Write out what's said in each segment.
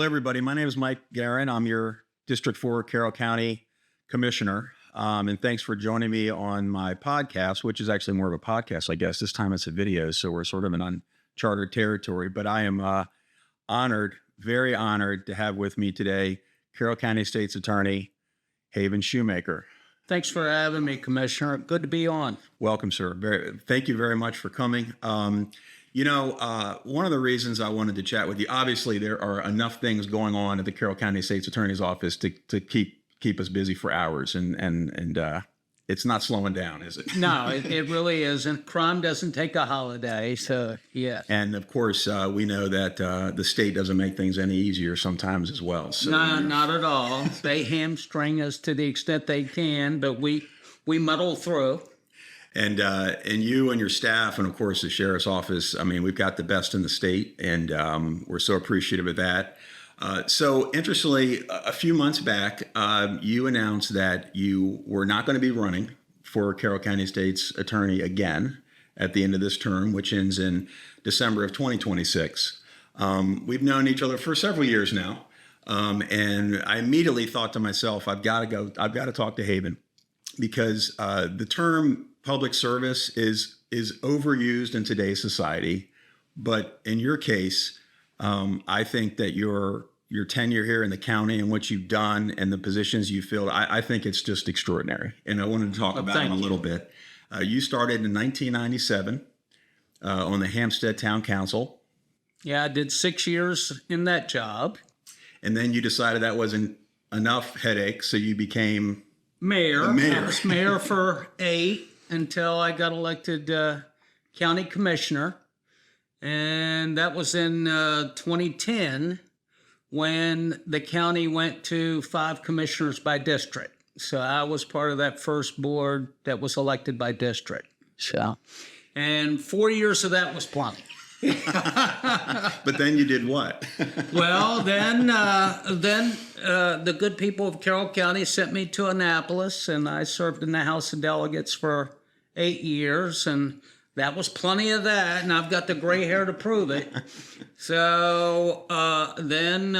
Hello, everybody. My name is Mike Guerin. I'm your District 4 Carroll County Commissioner. And thanks for joining me on my podcast, which is actually more of a podcast, I guess. This time it's a video, so we're sort of in uncharted territory. But I am honored, very honored to have with me today Carroll County State's Attorney, Haven Shoemaker. Thanks for having me, Commissioner. Good to be on. Welcome, sir. Thank you very much for coming. One of the reasons I wanted to chat with you, obviously there are enough things going on at the Carroll County State's Attorney's Office to keep us busy for hours, and it's not slowing down, is it? No, it really isn't. Crime doesn't take a holiday, so yeah. And of course, we know that the state doesn't make things any easier sometimes as well. So. No, not at all. They hamstring us to the extent they can, but we muddle through. And you and your staff, and of course the sheriff's office, I mean, we've got the best in the state, and we're so appreciative of that. So interestingly, a few months back, you announced that you were not going to be running for Carroll County State's Attorney again at the end of this term, which ends in December of 2026. We've known each other for several years now, and I immediately thought to myself, I've got to talk to Haven, because the term public service is overused in today's society. But in your case, I think that your tenure here in the county and what you've done and the positions you filled, I think it's just extraordinary. And I wanted to talk about them a little bit. You started in 1997 on the Hampstead Town Council. Yeah, I did 6 years in that job. And then you decided that wasn't enough headache, so you became mayor. Mayor. I was mayor for 8 until I got elected county commissioner. And that was in 2010 when the county went to 5 commissioners by district. So I was part of that first board that was elected by district. So, and 4 years of that was plenty. But then you did what? Well, then the good people of Carroll County sent me to Annapolis, and I served in the House of Delegates for 8 years, and that was plenty of that, and I've got the gray hair to prove it. So then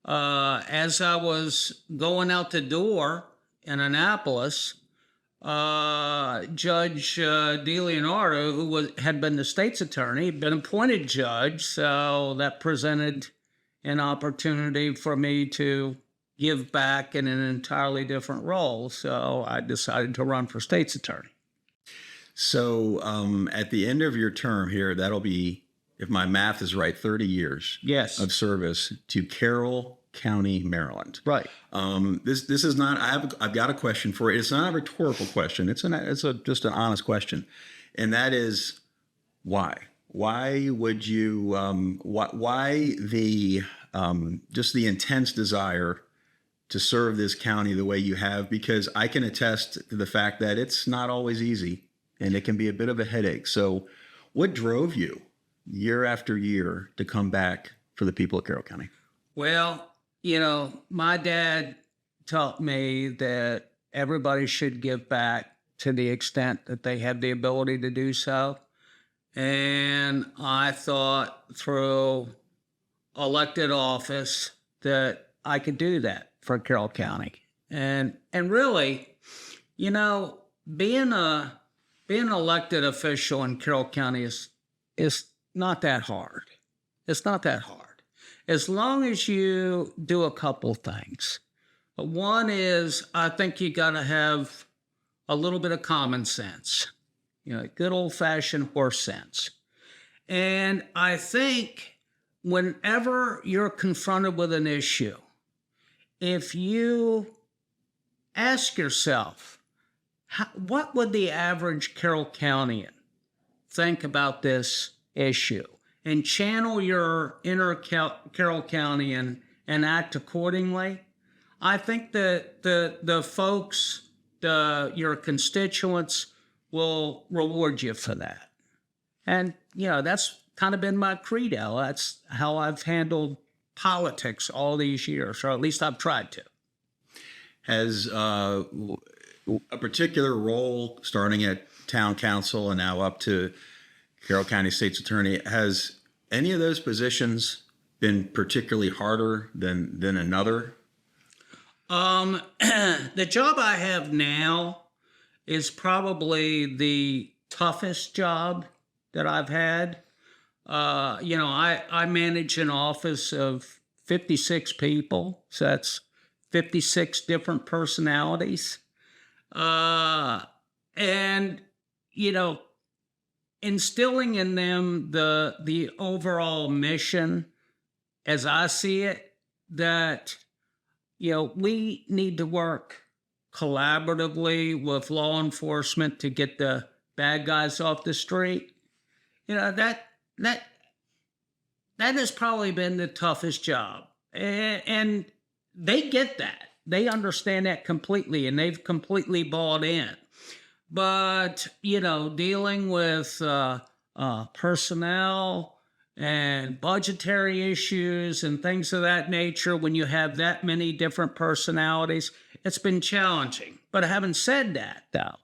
as I was going out the door in Annapolis, Judge DeLeonardo, who had been the state's attorney, had been appointed judge, so that presented an opportunity for me to give back in an entirely different role. So I decided to run for state's attorney. So at the end of your term here, that'll be, if my math is right, 30 years Yes. of service to Carroll County, Maryland. Right. This is not. I've got a question for you. It's not a rhetorical question. It's just an honest question, and that is why. Why would you? Why the just the intense desire to serve this county the way you have? Because I can attest to the fact that it's not always easy, and it can be a bit of a headache. So, what drove you year after year to come back for the people of Carroll County? Well, my dad taught me that everybody should give back to the extent that they have the ability to do so. And I thought through elected office that I could do that for Carroll County. And really, being an elected official in Carroll County is not that hard. It's not that hard. As long as you do a couple things. One is, I think you got to have a little bit of common sense, good old-fashioned horse sense. And I think whenever you're confronted with an issue, if you ask yourself, what would the average Carroll Countyan think about this issue? And channel your inner Carroll Countyan and act accordingly, I think that the folks, your constituents, will reward you for that. And, that's kind of been my credo. That's how I've handled politics all these years, or at least I've tried to. Has a particular role, starting at town council and now up to Carroll County State's Attorney, has any of those positions been particularly harder than another? The job I have now is probably the toughest job that I've had. I manage an office of 56 people, so that's 56 different personalities. And, you know, instilling in them the overall mission as I see it, that, we need to work collaboratively with law enforcement to get the bad guys off the street. That has probably been the toughest job. And they get that. They understand that completely, and they've completely bought in. But, dealing with personnel and budgetary issues and things of that nature, when you have that many different personalities, it's been challenging. But having said that, though,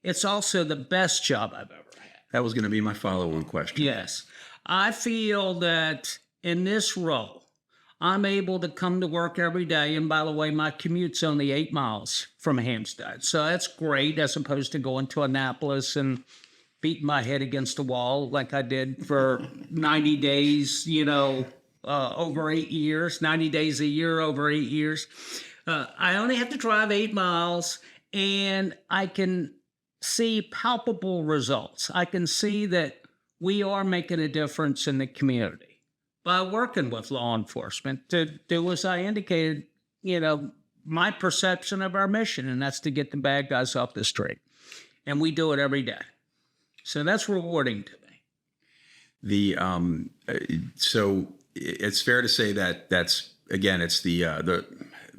it's also the best job I've ever had. That was going to be my follow-on question. Yes. I feel that in this role, I'm able to come to work every day. And by the way, my commute's only 8 miles from Hampstead. So that's great, as opposed to going to Annapolis and beating my head against the wall like I did for 90 days, over 8 years, 90 days a year over 8 years. I only have to drive 8 miles, and I can see palpable results. I can see that we are making a difference in the community by working with law enforcement to do, as I indicated, my perception of our mission, and that's to get the bad guys off the street. And we do it every day. So that's rewarding to me. So it's fair to say that it's the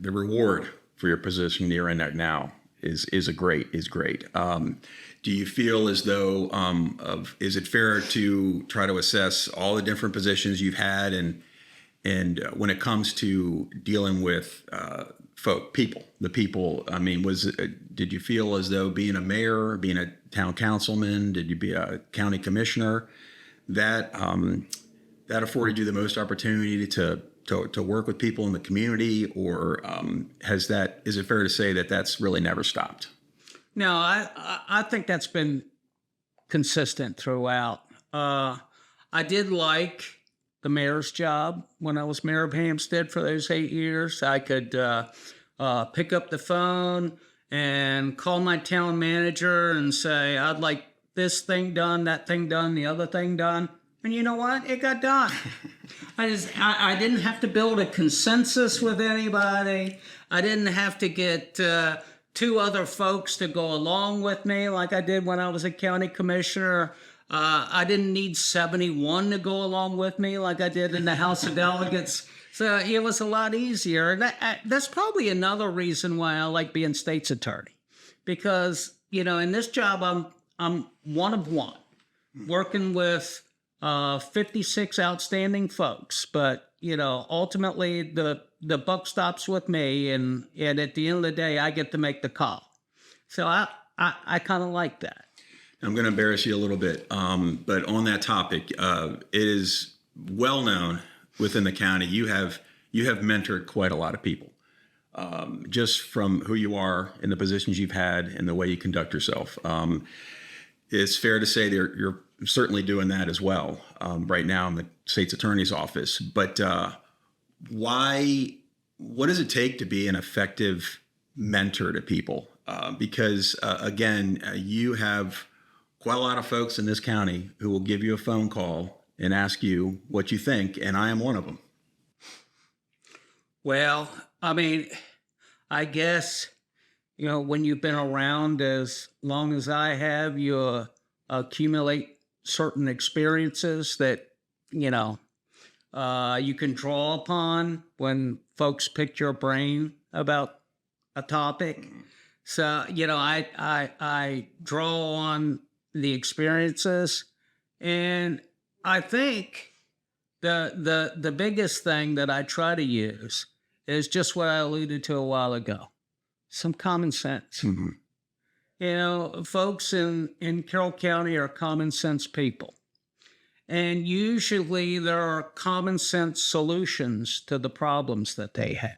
reward for your position you're in right now is great. Do you feel as though is it fair to try to assess all the different positions you've had, and when it comes to dealing with the people? I mean, did you feel as though being a mayor, being a town councilman, did you be a county commissioner, that afforded you the most opportunity to work with people in the community, or is it fair to say that that's really never stopped? No, I think that's been consistent throughout. I did like the mayor's job when I was mayor of Hampstead for those 8 years. I could pick up the phone and call my town manager and say, I'd like this thing done, that thing done, the other thing done. And you know what? It got done. I didn't have to build a consensus with anybody. I didn't have to get 2 other folks to go along with me like I did when I was a county commissioner. I didn't need 71 to go along with me like I did in the House of Delegates. So it was a lot easier. That's probably another reason why I like being state's attorney, because, in this job, I'm one of one, working with 56 outstanding folks. But, ultimately the buck stops with me, and at the end of the day, I get to make the call. So I kind of like that. I'm going to embarrass you a little bit, but on that topic, it is well known within the county. You have mentored quite a lot of people, just from who you are and the positions you've had and the way you conduct yourself. It's fair to say that you're certainly doing that as well right now in the state's attorney's office. But what does it take to be an effective mentor to people? Because again, you have quite a lot of folks in this county who will give you a phone call and ask you what you think, and I am one of them. Well, I mean, I guess, when you've been around as long as I have, you accumulate certain experiences that, you can draw upon when folks pick your brain about a topic. So, I draw on the experiences, and I think the biggest thing that I try to use is just what I alluded to a while ago: some common sense. Mm-hmm. Folks in Carroll County are common sense people, And usually there are common sense solutions to the problems that they have.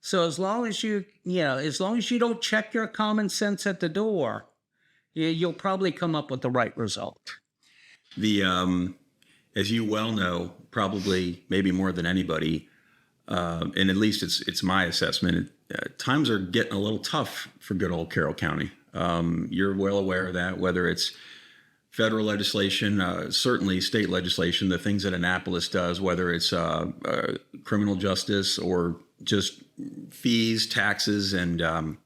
So as long as as long as you don't check your common sense at the door, you'll probably come up with the right result. The as you well know, probably maybe more than anybody, and at least it's my assessment. Times are getting a little tough for good old Carroll County. You're well aware of that, whether it's federal legislation, certainly state legislation, the things that Annapolis does, whether it's criminal justice or just fees, taxes, and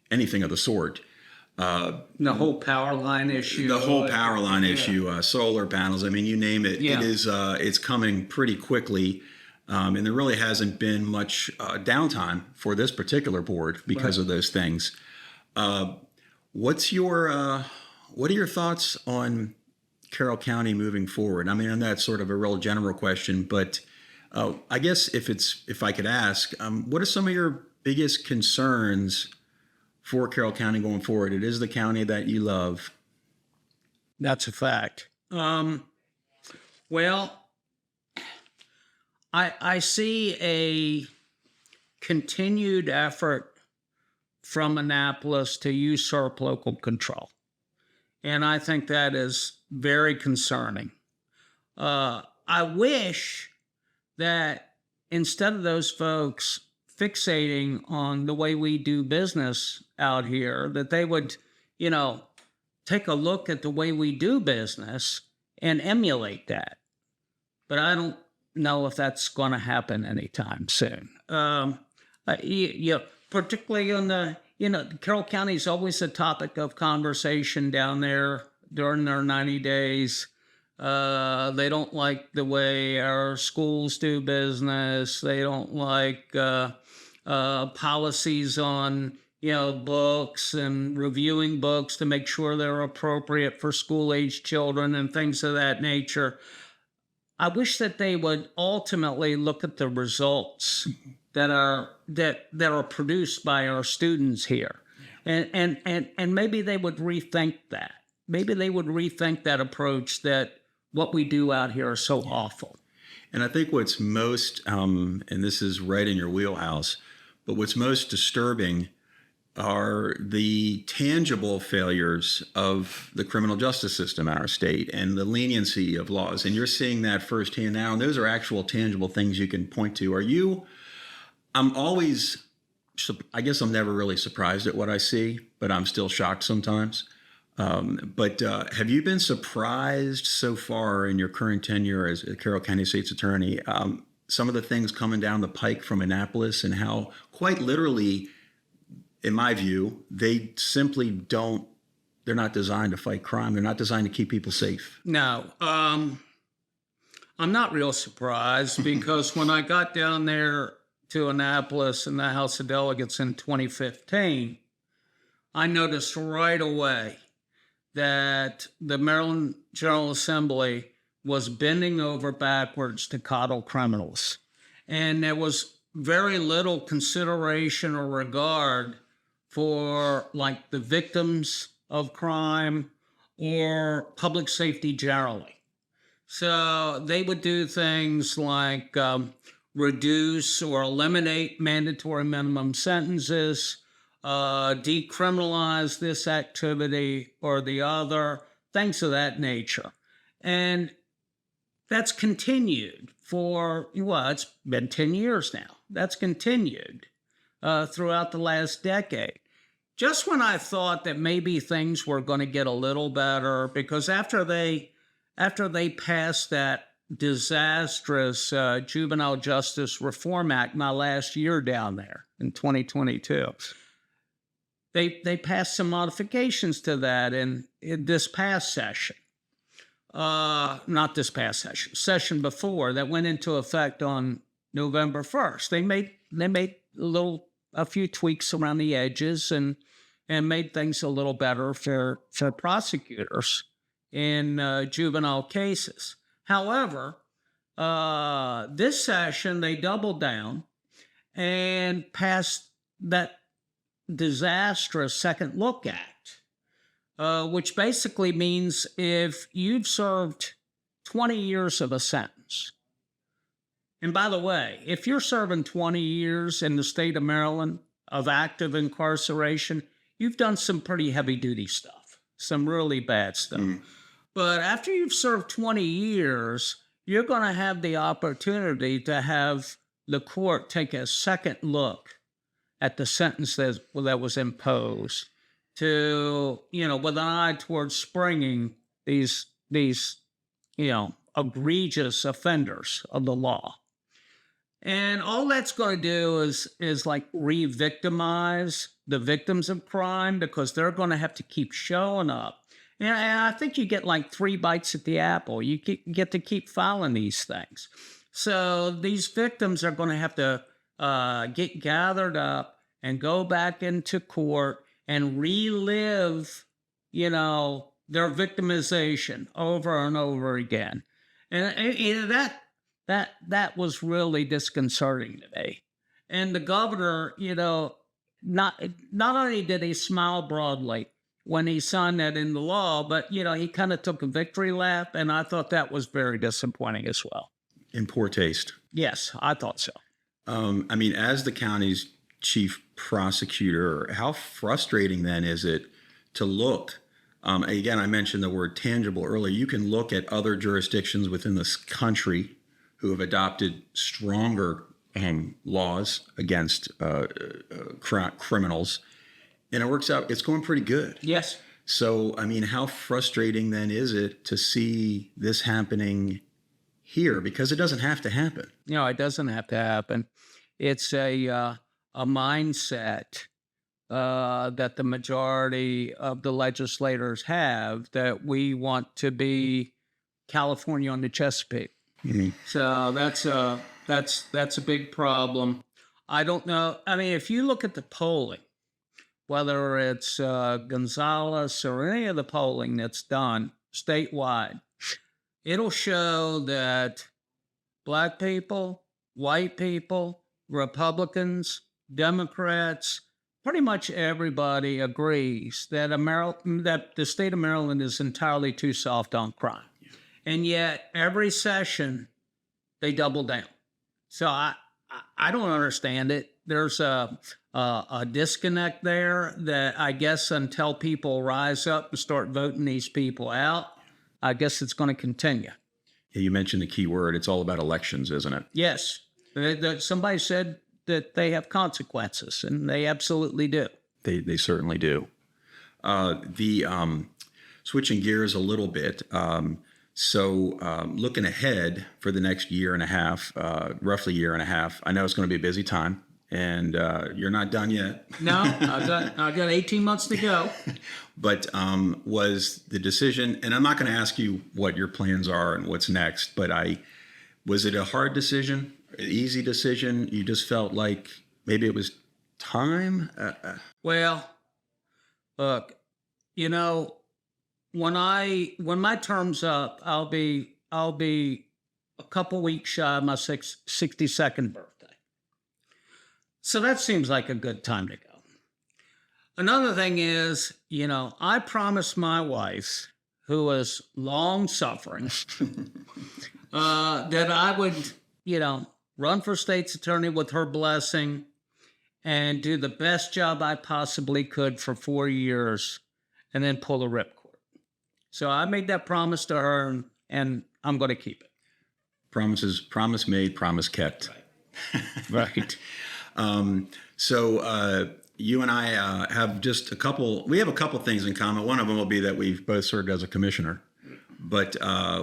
anything of the sort. The whole power line issue. The whole power line issue, solar panels. I mean, you name it. Yeah. It is. It's coming pretty quickly, and there really hasn't been much downtime for this particular board because of those things. What are your thoughts on Carroll County moving forward? I mean, and that's sort of a real general question, but I guess if I could ask, what are some of your biggest concerns for Carroll County going forward? It is the county that you love. That's a fact. Well, I see a continued effort from Annapolis to usurp local control. And I think that is very concerning. I wish that instead of those folks fixating on the way we do business out here, that they would, take a look at the way we do business and emulate that. But I don't know if that's going to happen anytime soon. Particularly on the, Carroll County is always a topic of conversation down there during their 90 days. They don't like the way our schools do business. They don't like policies on, books and reviewing books to make sure they're appropriate for school-age children and things of that nature. I wish that they would ultimately look at the results that are produced by our students here, and maybe they would rethink that. Maybe they would rethink that approach, that what we do out here is so awful. And I think what's most, and this is right in your wheelhouse, but what's most disturbing are the tangible failures of the criminal justice system in our state and the leniency of laws. And you're seeing that firsthand now. And those are actual tangible things you can point to. I'm always, I guess I'm never really surprised at what I see, but I'm still shocked sometimes. But have you been surprised so far in your current tenure as a Carroll County State's Attorney, some of the things coming down the pike from Annapolis, and how quite literally, in my view, they simply they're not designed to fight crime. They're not designed to keep people safe. No, I'm not real surprised because when I got down there to Annapolis in the House of Delegates in 2015, I noticed right away that the Maryland General Assembly was bending over backwards to coddle criminals. And there was very little consideration or regard for the victims of crime or public safety generally. So they would do things like reduce or eliminate mandatory minimum sentences, decriminalize this activity or the other, things of that nature. And that's continued it's been 10 years now. That's continued throughout the last decade. Just when I thought that maybe things were going to get a little better, because after they passed that disastrous Juvenile Justice Reform Act my last year down there in 2022, they passed some modifications to that in this past session. Not this past session before, that went into effect on November 1st. They made a few tweaks around the edges and made things a little better for prosecutors in juvenile cases. However, this session they doubled down and passed that disastrous Second Look Act, which basically means if you've served 20 years of a sentence. And by the way, if you're serving 20 years in the state of Maryland of active incarceration, you've done some pretty heavy duty stuff, some really bad stuff. But after you've served 20 years, you're going to have the opportunity to have the court take a second look at the sentence that was imposed to, with an eye towards springing these egregious offenders of the law. And all that's going to do is like re-victimize the victims of crime, because they're going to have to keep showing up. And I think you get like 3 bites at the apple. You get to keep filing these things. So these victims are going to have to get gathered up and go back into court and relive, their victimization over and over again. And that was really disconcerting to me. And the governor, not only did he smile broadly when he signed that into law, but, he kind of took a victory lap, and I thought that was very disappointing as well. In poor taste. Yes, I thought so. As the county's chief prosecutor, how frustrating then is it to look, again, I mentioned the word tangible earlier, you can look at other jurisdictions within this country who have adopted stronger laws against criminals, and it works out, it's going pretty good. Yes. So, how frustrating then is it to see this happening here? Because it doesn't have to happen. It doesn't have to happen. It's a mindset that the majority of the legislators have, that we want to be California on the Chesapeake. Mm-hmm. So that's a big problem. I don't know. If you look at the polling, whether it's Gonzales or any of the polling that's done statewide, it'll show that Black people, white people, Republicans, Democrats, pretty much everybody agrees that that the state of Maryland is entirely too soft on crime. And yet every session they double down. So I don't understand it. There's a disconnect there that I guess until people rise up and start voting these people out, I guess it's going to continue. Yeah, you mentioned the key word. It's all about elections, isn't it? Yes. Somebody said that they have consequences, and they absolutely do. They certainly do. Switching gears a little bit, looking ahead for the next year and a half, roughly year and a half, I know it's going to be a busy time, and you're not done yet. No, I've got 18 months to go. But was the decision, and I'm not going to ask you what your plans are and what's next, but was it a hard decision, an easy decision? You just felt like maybe it was time? Well, look, when my term's up, I'll be a couple weeks shy of my 62nd birthday. So that seems like a good time to go. Another thing is, I promised my wife, who was long suffering, that I would, run for state's attorney with her blessing and do the best job I possibly could for 4 years and then pull a ripcord. So I made that promise to her, and I'm going to keep it. Promise made, promise kept. Right. You and I have just a couple things in common. One of them will be that we've both served as a commissioner, but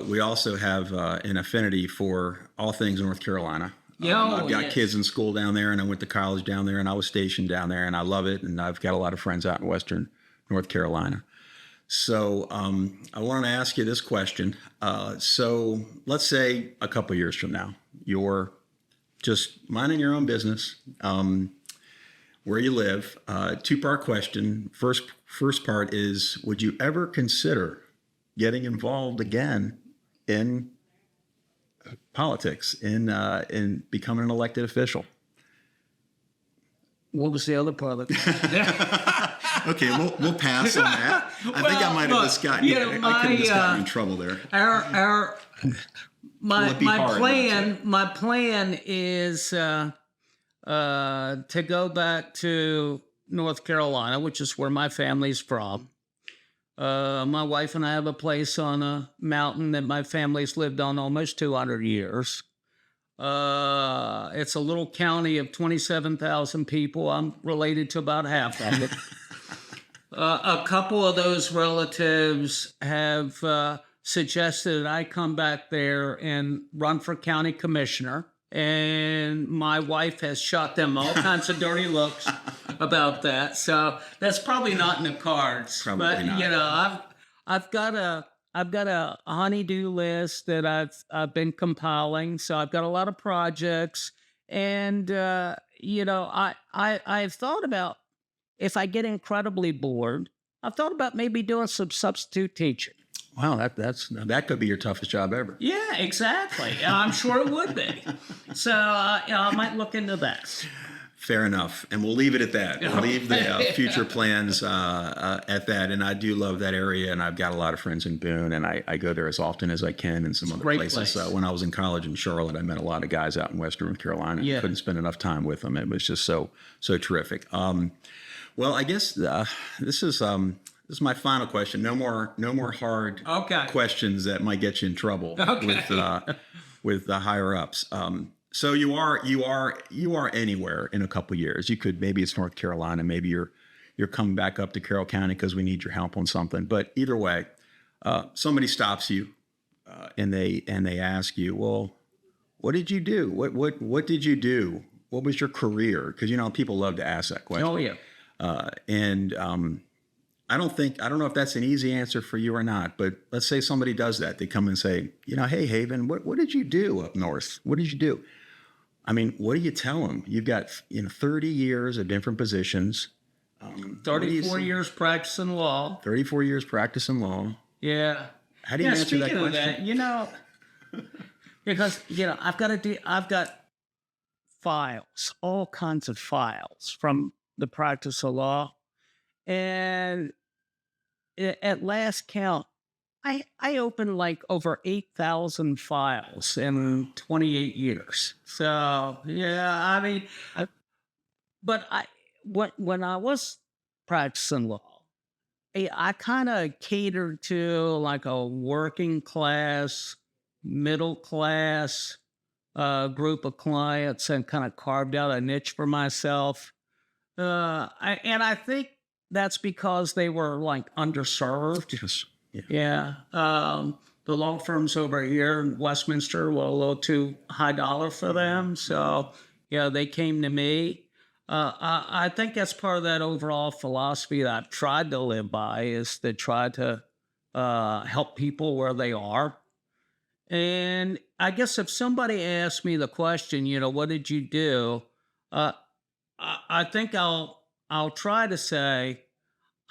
we also have an affinity for all things North Carolina. I've got kids in school down there, and I went to college down there, and I was stationed down there, and I love it. And I've got a lot of friends out in Western North Carolina. So I want to ask you this question. So let's say a couple years from now, you're just minding your own business, where you live. 2-part question. First part is, would you ever consider getting involved again in politics, in becoming an elected official? What was the other part of it? Okay, we'll pass on that. I think I might have just gotten I could have just gotten in trouble there. My be hard my plan is to go back to North Carolina, which is where my family's from. My wife and I have a place on a mountain that my family's lived on almost 200 years. It's a little county of 27,000 people. I'm related to about half of it. A couple of those relatives have suggested that I come back there and run for county commissioner. And my wife has shot them all kinds of dirty looks about that. So that's probably not in the cards. Probably not. You know, I've got a honey-do list that I've been compiling. So I've got a lot of projects, and you know, I've thought about, if I get incredibly bored, I've thought about maybe doing some substitute teaching. Wow, that could be your toughest job ever. Yeah, exactly. I'm sure it would be. So I might look into that. Fair enough, and we'll leave it at that. We'll leave the future plans at that. And I do love that area, and I've got a lot of friends in Boone, and I go there as often as I can, and some other Great places. place. When I was in college in Charlotte, I met a lot of guys out in Western North Carolina. Yeah. Couldn't spend enough time with them. It was just so terrific. Well, I guess this is my final question. No more hard questions that might get you in trouble with the higher ups. So you are anywhere in a couple of years. You could, maybe it's North Carolina, maybe you're coming back up to Carroll County because we need your help on something. But either way, somebody stops you and they ask you, well, what did you do? What did you do? What was your career? Because people love to ask that question. Oh yeah. I don't know if that's an easy answer for you or not, but let's say somebody does that. They come and say, hey, Haven, what did you do up north? What did you do? I mean, what do you tell them? You've got 30 years of different positions. 34 years practicing law. 34 years practicing law. Yeah. How do you answer that speaking question? Of that, because I've got files, all kinds of files from the practice of law, and at last count, I opened like over 8,000 files in 28 years. So yeah, I mean, when I was practicing law, I kind of catered to like a working class, middle class group of clients, and kind of carved out a niche for myself. I think that's because they were like underserved. Yes. Yeah. The law firms over here in Westminster were a little too high dollar for them. So, they came to me. I think that's part of that overall philosophy that I've tried to live by, is to try to help people where they are. And I guess if somebody asked me the question, what did you do? I think I'll try to say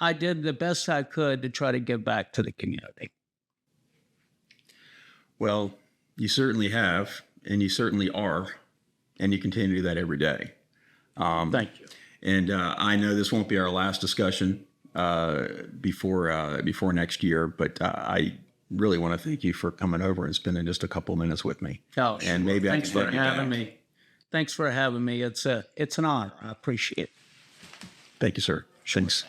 I did the best I could to try to give back to the community. Well, you certainly have, and you certainly are, and you continue to do that every day. Thank you. And I know this won't be our last discussion before next year, but I really want to thank you for coming over and spending just a couple of minutes with me. Oh, and maybe thanks I can for having me. Thanks for having me. It's an honor. I appreciate it. Thank you, sir. Thanks.